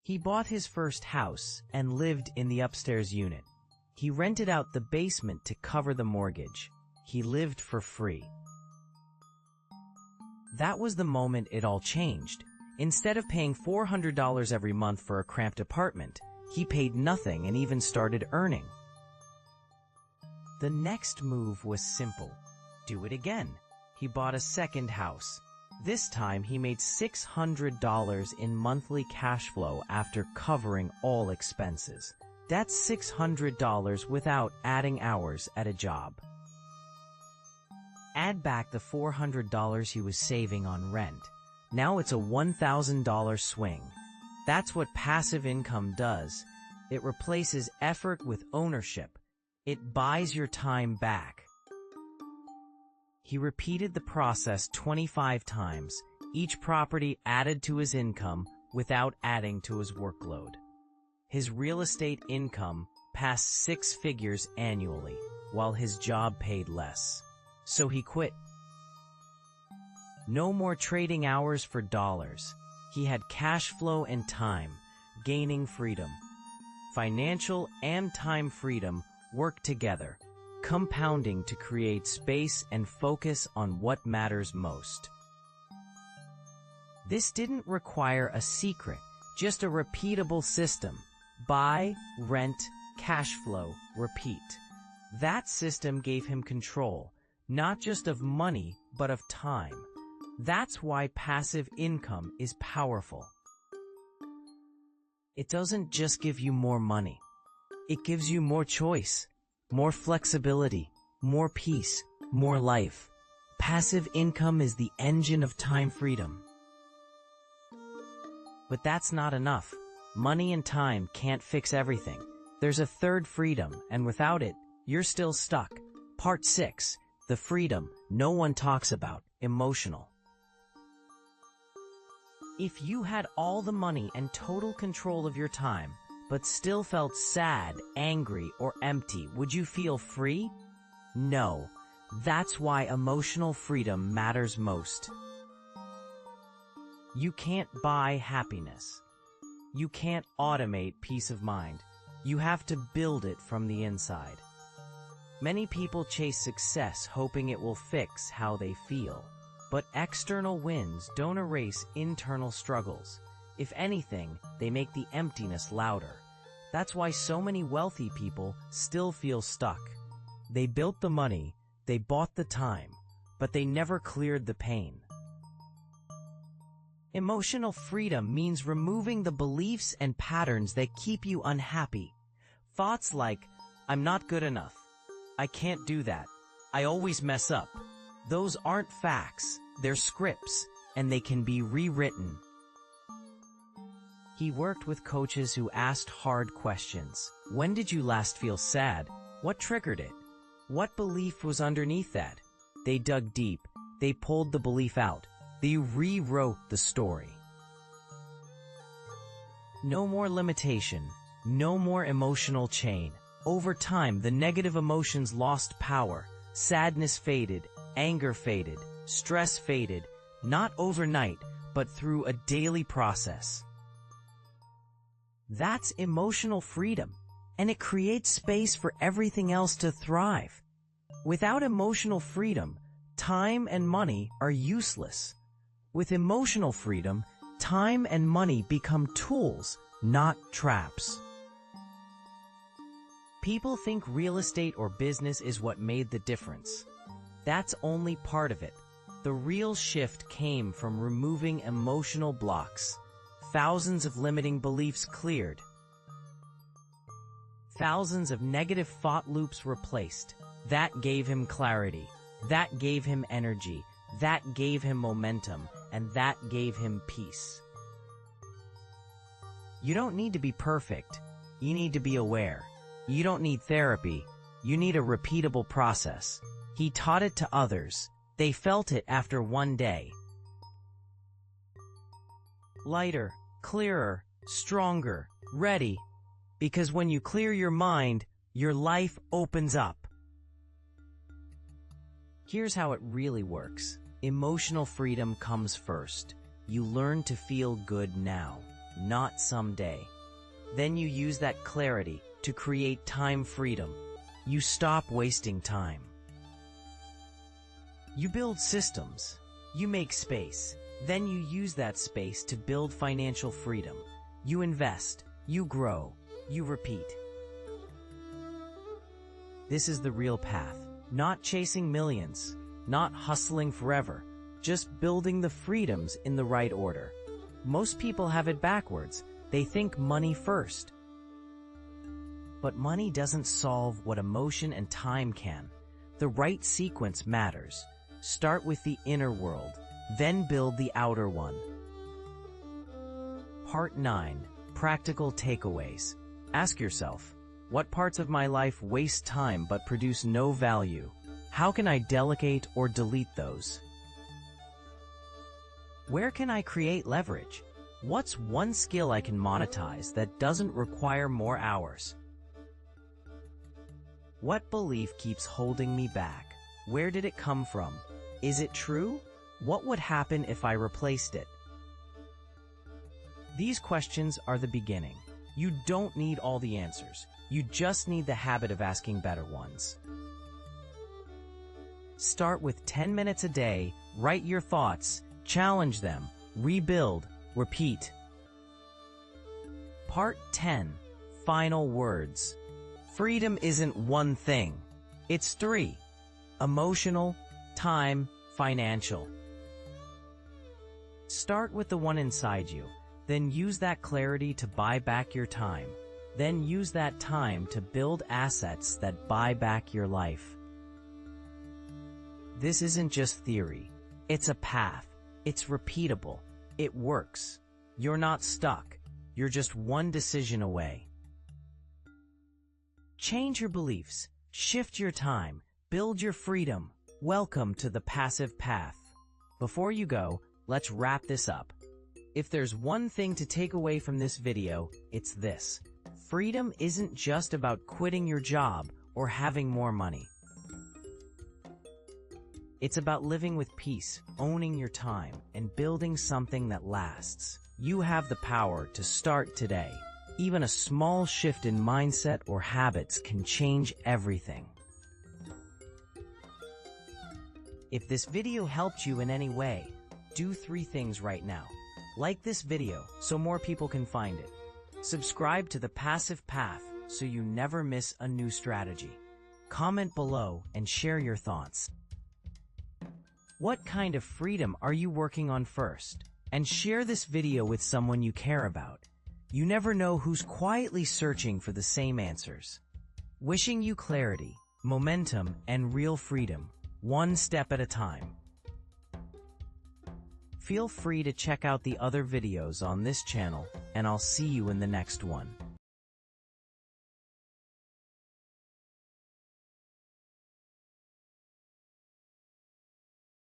He bought his first house and lived in the upstairs unit. He rented out the basement to cover the mortgage. He lived for free. That was the moment it all changed. Instead of paying $400 every month for a cramped apartment, he paid nothing and even started earning. The next move was simple. Do it again. He bought a second house. This time he made $600 in monthly cash flow after covering all expenses. That's $600 without adding hours at a job. Add back the $400 he was saving on rent. Now it's a $1,000 swing. That's what passive income does. It replaces effort with ownership. It buys your time back. He repeated the process 25 times, each property added to his income without adding to his workload. His real estate income passed 6 figures annually, while his job paid less. So he quit. No more trading hours for dollars. He had cash flow and time, gaining freedom. Financial and time freedom work together, compounding to create space and focus on what matters most. This didn't require a secret, just a repeatable system. Buy, rent, cash flow, repeat. That system gave him control, not just of money, but of time. That's why passive income is powerful. It doesn't just give you more money. It gives you more choice, more flexibility, more peace, more life. Passive income is the engine of time freedom. But that's not enough. Money and time can't fix everything. There's a third freedom, and without it, you're still stuck. Part 6. The freedom no one talks about, emotional. If you had all the money and total control of your time, but still felt sad, angry, or empty, would you feel free? No. That's why emotional freedom matters most. You can't buy happiness. You can't automate peace of mind. You have to build it from the inside. Many people chase success hoping it will fix how they feel. But external wins don't erase internal struggles. If anything, they make the emptiness louder. That's why so many wealthy people still feel stuck. They built the money, they bought the time, but they never cleared the pain. Emotional freedom means removing the beliefs and patterns that keep you unhappy. Thoughts like, I'm not good enough. I can't do that. I always mess up. Those aren't facts, they're scripts, and they can be rewritten. He worked with coaches who asked hard questions. When did you last feel sad? What triggered it? What belief was underneath that? They dug deep. They pulled the belief out. They rewrote the story. No more limitation. No more emotional chain. Over time, the negative emotions lost power. Sadness faded. Anger faded. Stress faded. Not overnight, but through a daily process. That's emotional freedom, and it creates space for everything else to thrive. Without emotional freedom, time and money are useless. With emotional freedom, time and money become tools, not traps. People think real estate or business is what made the difference. That's only part of it. The real shift came from removing emotional blocks. Thousands of limiting beliefs cleared. Thousands of negative thought loops replaced. That gave him clarity. That gave him energy. That gave him momentum. And that gave him peace. You don't need to be perfect. You need to be aware. You don't need therapy. You need a repeatable process. He taught it to others. They felt it after one day. Lighter, clearer, stronger, ready. Because when you clear your mind, your life opens up. Here's how it really works. Emotional freedom comes first. You learn to feel good now. not someday. Then you use that clarity to create time freedom. You stop wasting time. You build systems. You make space. Then you use that space to build financial freedom. You invest. You grow. You repeat. This is the real path. Not chasing millions. Not hustling forever. Just building the freedoms in the right order. Most people have it backwards. They think money first. But money doesn't solve what emotion and time can. The right sequence matters. Start with the inner world, then build the outer one. Part 9. Practical takeaways. Ask yourself, what parts of my life waste time but produce no value? How can I delegate or delete those? Where can I create leverage? What's one skill I can monetize that doesn't require more hours? What belief keeps holding me back? Where did it come from? Is it true? What would happen if I replaced it? These questions are the beginning. You don't need all the answers. You just need the habit of asking better ones. Start with 10 minutes a day, write your thoughts, challenge them, rebuild, repeat. Part 10. Final words. Freedom isn't one thing. It's 3. Emotional, time, financial. Start with the one inside you. Then use that clarity to buy back your time. Then use that time to build assets that buy back your life. This isn't just theory. It's a path. It's repeatable. It works. You're not stuck. You're just one decision away. Change your beliefs. Shift your time. Build your freedom. Welcome to the passive path. Before you go, let's wrap this up. If there's one thing to take away from this video, it's this. Freedom isn't just about quitting your job or having more money. It's about living with peace, owning your time, and building something that lasts. You have the power to start today. Even a small shift in mindset or habits can change everything. If this video helped you in any way, do 3 things right now. Like this video so more people can find it. Subscribe to The Passive Path so you never miss a new strategy. Comment below and share your thoughts. What kind of freedom are you working on first? And share this video with someone you care about. You never know who's quietly searching for the same answers. Wishing you clarity, momentum, and real freedom, one step at a time. Feel free to check out the other videos on this channel, and I'll see you in the next one.